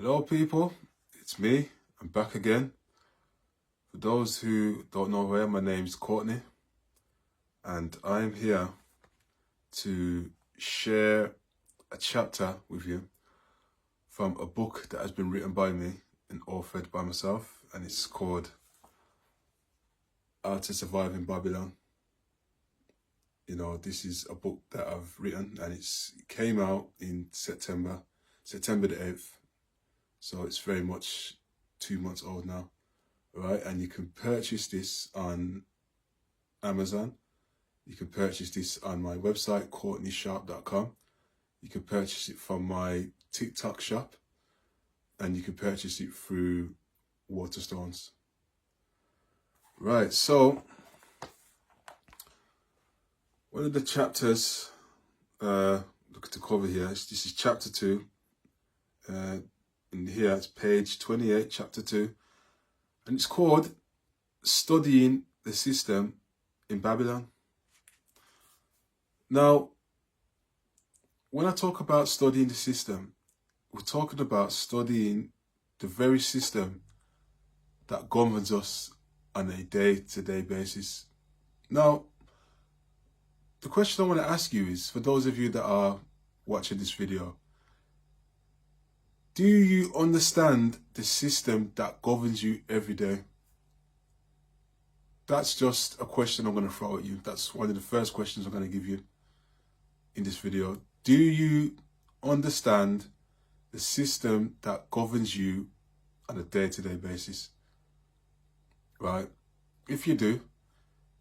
Hello people, it's me, I'm back again. For those who don't know who I am, my name's Courtney and I'm here to share a chapter with you from a book that has been written by me and authored by myself, and it's called How to Survive in Babylon. You know, this is a book that I've written and it came out in September the 8th. So it's very much 2 months old now, right? And you can purchase this on Amazon. You can purchase this on my website, CourtneySharp.com. You can purchase it from my TikTok shop, and you can purchase it through Waterstones. Right, so one of the chapters look to cover here, this is chapter 2. In here it's page 28, chapter 2, and it's called Studying the System in Babylon. Now, when I talk about studying the system, we're talking about studying the very system that governs us on a day-to-day basis. Now, the question I want to ask you is, for those of you that are watching this video, do you understand the system that governs you every day? That's just a question I'm going to throw at you. That's one of the first questions I'm going to give you in this video. Do you understand the system that governs you on a day-to-day basis? Right? If you do,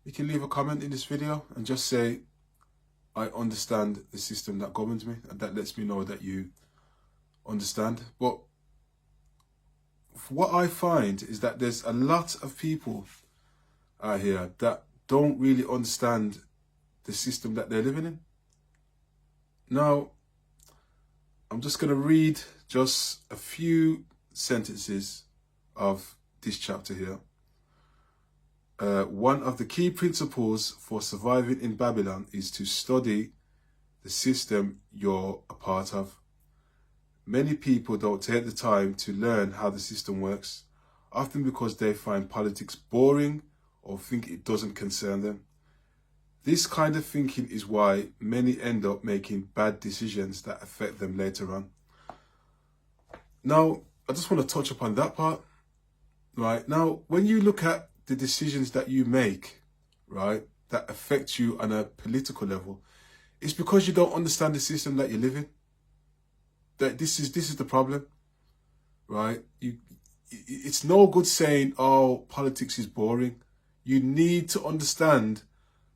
you can leave a comment in this video and just say, I understand the system that governs me, and that lets me know that you understand. But what I find is that there's a lot of people out here that don't really understand the system that they're living in. Now, I'm just going to read just a few sentences of this chapter here. One of the key principles for surviving in Babylon is to study the system you're a part of. Many people don't take the time to learn how the system works, often because they find politics boring or think it doesn't concern them. This kind of thinking is why many end up making bad decisions that affect them later on. Now, I just want to touch upon that part. Right now, when you look at the decisions that you make, right, that affect you on a political level, it's because you don't understand the system that you live in. That this is the problem, right? It's no good saying, oh, politics is boring. You need to understand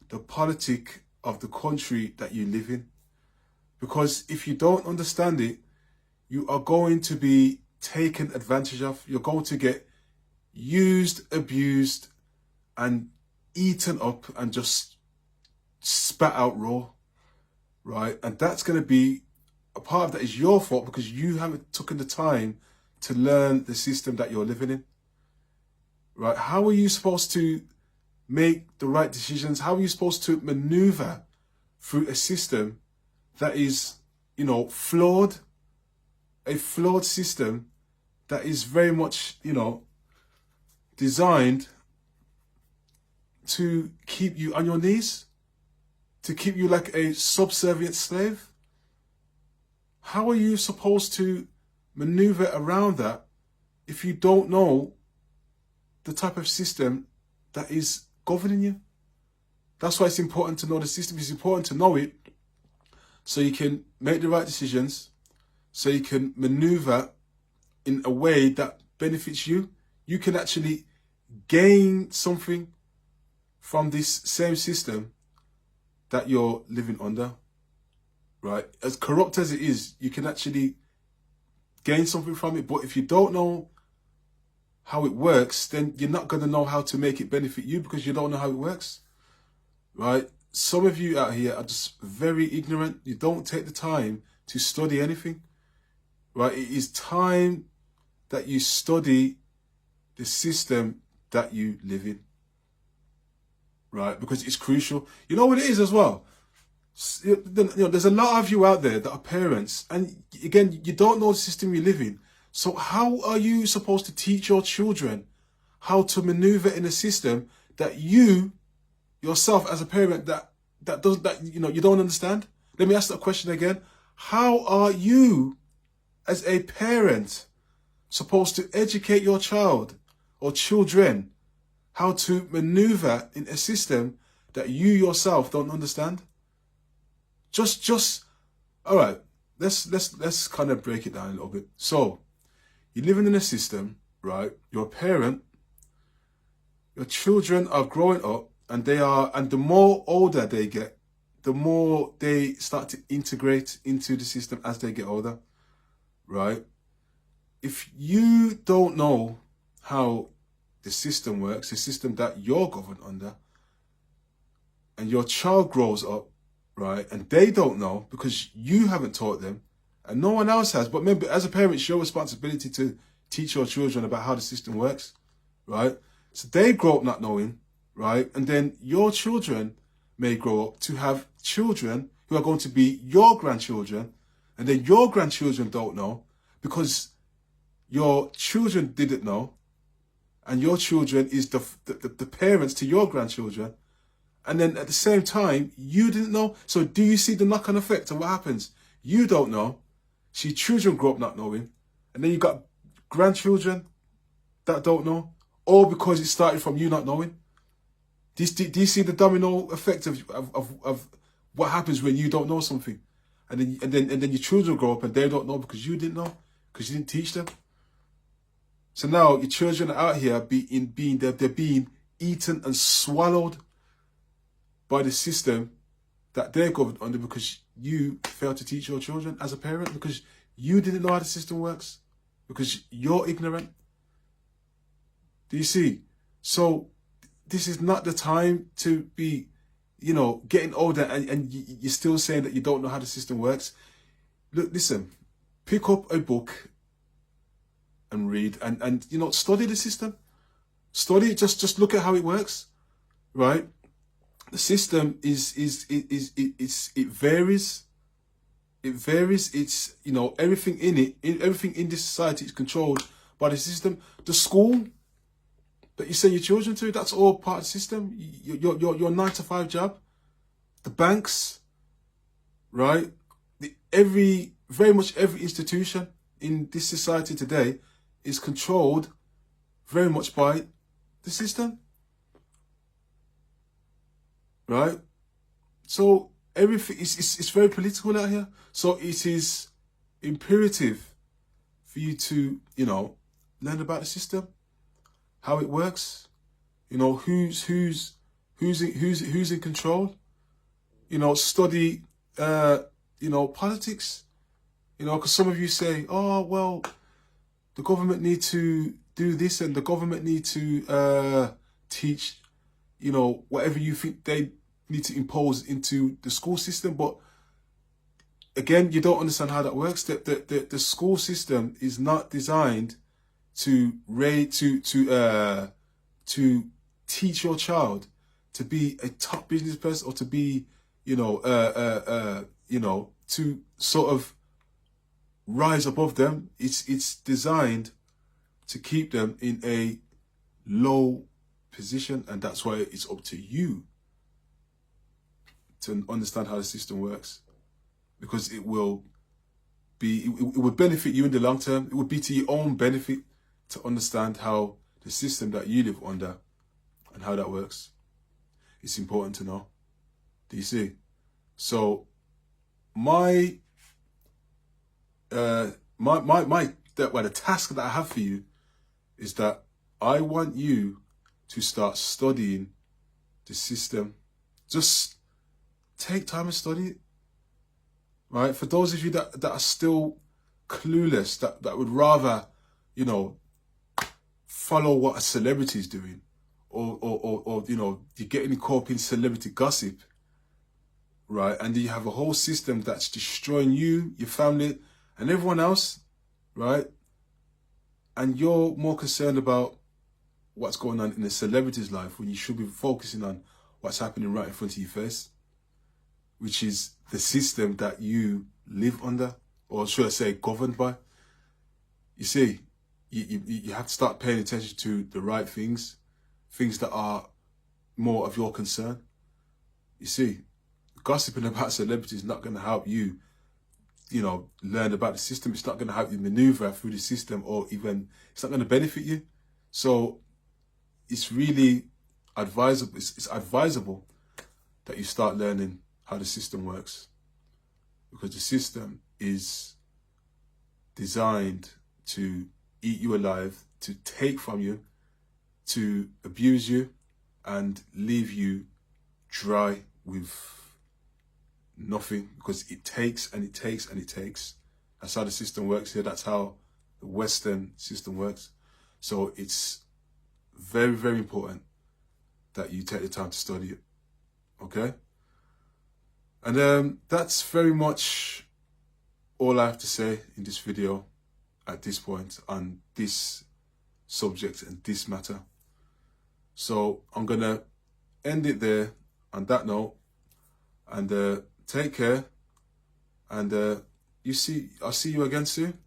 the politic of the country that you live in, because if you don't understand it, you are going to be taken advantage of. You're going to get used, abused, and eaten up and just spat out raw, right? And that's going to be a part of that is your fault, because you haven't taken the time to learn the system that you're living in, right? How are you supposed to make the right decisions? How are you supposed to maneuver through a system that is, you know, flawed, a flawed system that is very much, you know, designed to keep you on your knees, to keep you like a subservient slave? How are you supposed to maneuver around that if you don't know the type of system that is governing you? That's why it's important to know the system. It's important to know it so you can make the right decisions, so you can maneuver in a way that benefits you. You can actually gain something from this same system that you're living under. Right? As corrupt as it is, you can actually gain something from it. But if you don't know how it works, then you're not going to know how to make it benefit you, because you don't know how it works. Right? Some of you out here are just very ignorant. You don't take the time to study anything. Right? It is time that you study the system that you live in. Right? Because it's crucial. You know what it is as well? You know, there's a lot of you out there that are parents, and again, you don't know the system you live in. So how are you supposed to teach your children how to maneuver in a system that you yourself as a parent you don't understand? Let me ask that question again. How are you as a parent supposed to educate your child or children how to maneuver in a system that you yourself don't understand? All right. Let's kind of break it down a little bit. So you're living in a system, right? You're a parent. Your children are growing up, and the more older they get, the more they start to integrate into the system as they get older, right? If you don't know how the system works, the system that you're governed under, and your child grows up, right, and they don't know because you haven't taught them, and no one else has. But remember, as a parent, it's your responsibility to teach your children about how the system works, right? So they grow up not knowing, right? And then your children may grow up to have children who are going to be your grandchildren, and then your grandchildren don't know because your children didn't know, and your children is the parents to your grandchildren. And then at the same time, you didn't know. So do you see the knock-on effect of what happens? You don't know. So your children grow up not knowing. And then you got grandchildren that don't know. All because it started from you not knowing. Do you see the domino effect of what happens when you don't know something? And then your children grow up and they don't know because you didn't know. Because you didn't teach them. So now your children are out here they're being eaten and swallowed by the system that they're governed under because you failed to teach your children as a parent, because you didn't know how the system works, because you're ignorant. Do you see? So this is not the time to be, getting older and you're still saying that you don't know how the system works. Look, listen, pick up a book and read and study the system. Study it, just look at how it works, right? The system it varies. It varies. It's, everything everything in this society is controlled by the system. The school that you send your children to, that's all part of the system. Your 9-to-5 job. The banks, right? Very much every institution in this society today is controlled very much by the system. Right? So everything it's very political out here. So it is imperative for you to, learn about the system, how it works, who's in control, study politics, because some of you say, oh well, the government need to do this and the government need to teach, whatever you think they need to impose into the school system. But again, you don't understand how that works. The school system is not designed to teach your child to be a top business person or to be, to sort of rise above them. It's designed to keep them in a low position, and that's why it's up to you to understand how the system works, because it would benefit you in the long term. It would be to your own benefit to understand how the system that you live under and how that works. It's important to know. Do you see? So the task that I have for you is that I want you to start studying the system. Just take time and study it. Right? For those of you that are still clueless, that would rather, follow what a celebrity is doing, or you're getting caught up in celebrity gossip, right? And you have a whole system that's destroying you, your family, and everyone else, right? And you're more concerned about what's going on in a celebrity's life when you should be focusing on what's happening right in front of your face, which is the system that you live under, or should I say governed by. You see, you have to start paying attention to the right things that are more of your concern. You see, gossiping about celebrities is not going to help you, you know, learn about the system. It's not going to help you maneuver through the system, or even it's not going to benefit you. So it's really advisable. It's advisable that you start learning how the system works, because the system is designed to eat you alive, to take from you, to abuse you, and leave you dry with nothing, because it takes and it takes and it takes. That's how the system works here. That's how the Western system works. So it's very, very important that you take the time to study it. Okay? And that's very much all I have to say in this video at this point on this subject and this matter. So I'm going to end it there on that note, and take care, and I'll see you again soon.